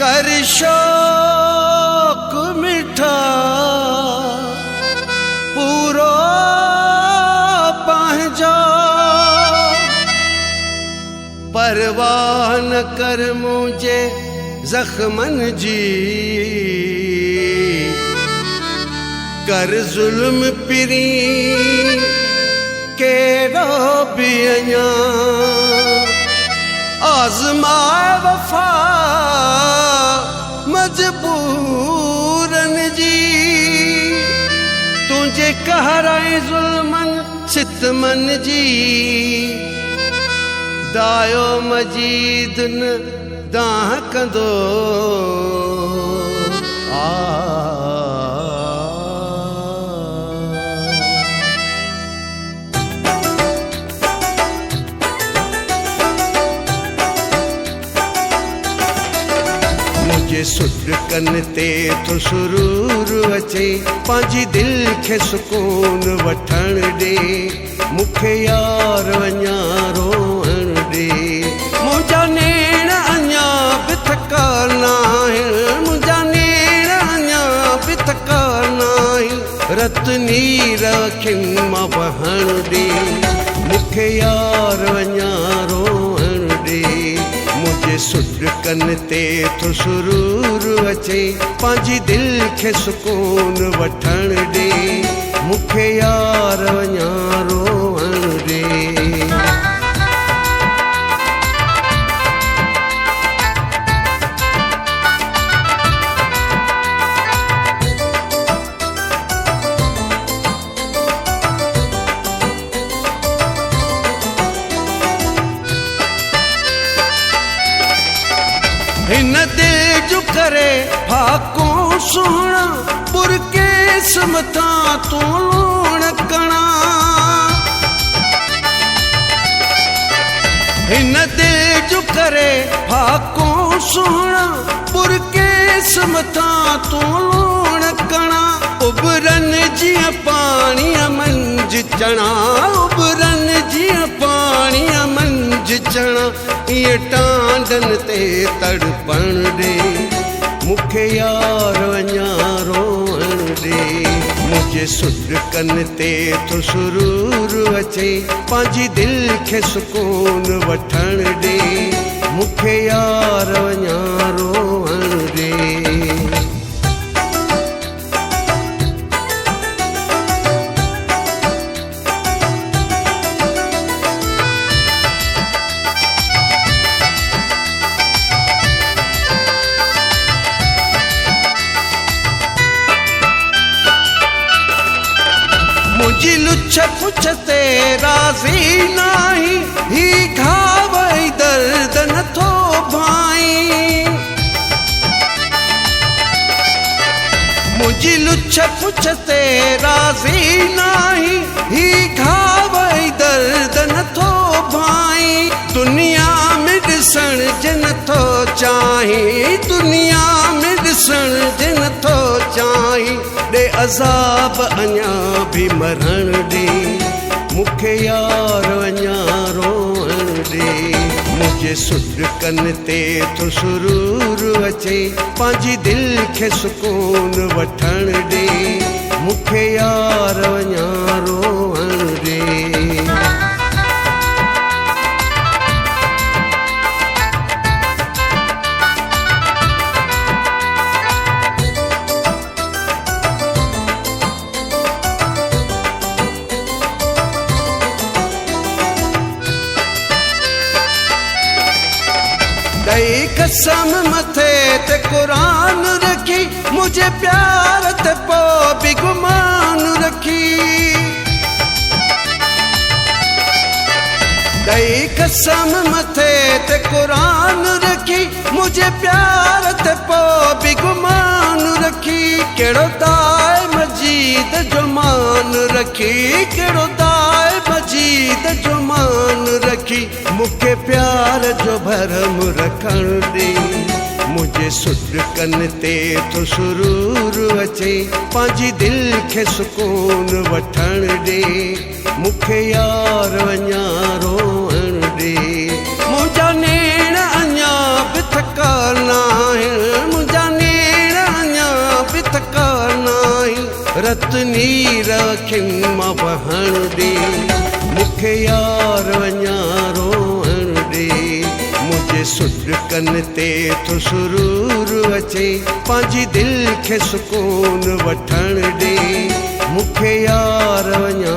कर शौक मिठा पूरो पंहिंजो परवाह न कर मुझे जख्मन जी कर जुल्म पिरी केड़ो भी अञा आज़माए वफा मजबूरन जी तुझे कहराए जुल्मन सितमन जी दायो मजीद न दाह कंदो मुझे सुर कन ते तो सुरूर अचे पांजी दिल के सुकून वठण दे मुखे यार अञा रोअण दे मुझा नेण अञा बि थका नाहिन मुझा नेण अञा बि थका नाहिन रत नीर अखियुनि मां वहण दे मुखे यार अञा रोअण दे मुझे सुर कन ते तो सुरूर अचे पांजी दिल के सुकून वठण दे मुखे यार अञा रोअण दे हिन दिल जो करे फाको सोहना पुरके समथा तू लूण कणा हिन दिल जो करे फाको सोहना पुरके समथा तू लूण कणा उबरन जीअं पाणीअ मंझि चणा उबरन जीअं पाणीअ मंझि चणा ये टांडन ते तड़पण दे मुखे यार अञा रोअण दे मुझे सुर कन ते तो सुरूर अचे पांजी दिल के सुकून वठण दे मुखे यार अञा रोअण दे मुझी लुच्छ पुछ ते राज़ी नाही ही घाव दर्द नथो भाई मुझी लुच्छ पुछ ते राज़ी नाही ही घाव दर्द नथो भाई दुनिया में ॾिसण जे नथो चाही दुनिया में ॾिसण जे नथो चाही दे अज़ाब अञा भी मरण दे मुखे यार अञा रोअण दे मुझे सुर कन ते तो सुरूर अचे पांजी दिल के सुकून वठण दे मुखे यार अञा रोअण दे दई कसम मथे ते कुरान रखी मुझे प्यार ते पो भी गुमान रखी दई कसम मथे ते कुरान रखी मुझे प्यार ते पो भी गुमान रखी केड़ो दाए मजीद जो मान रखी केड़ो दाए मजीद जो मान रखी मुखे प्यार जो भरम रखण दे मुझे सुर कन ते तो सुरूर अचे पांजी दिल के सुकून वठण दे मुखे यार अञा रोअण दे मुझा नेण अञा बि थका नाहिन हीर अखियुनि मां वहण ॾे मूंखे यार अञा रोअण ॾे मुंहिंजे सुॾकन ते थो सुरूर अचे पंहिंजी दिलि खे सुकून वठण ॾे मूंखे यार अञा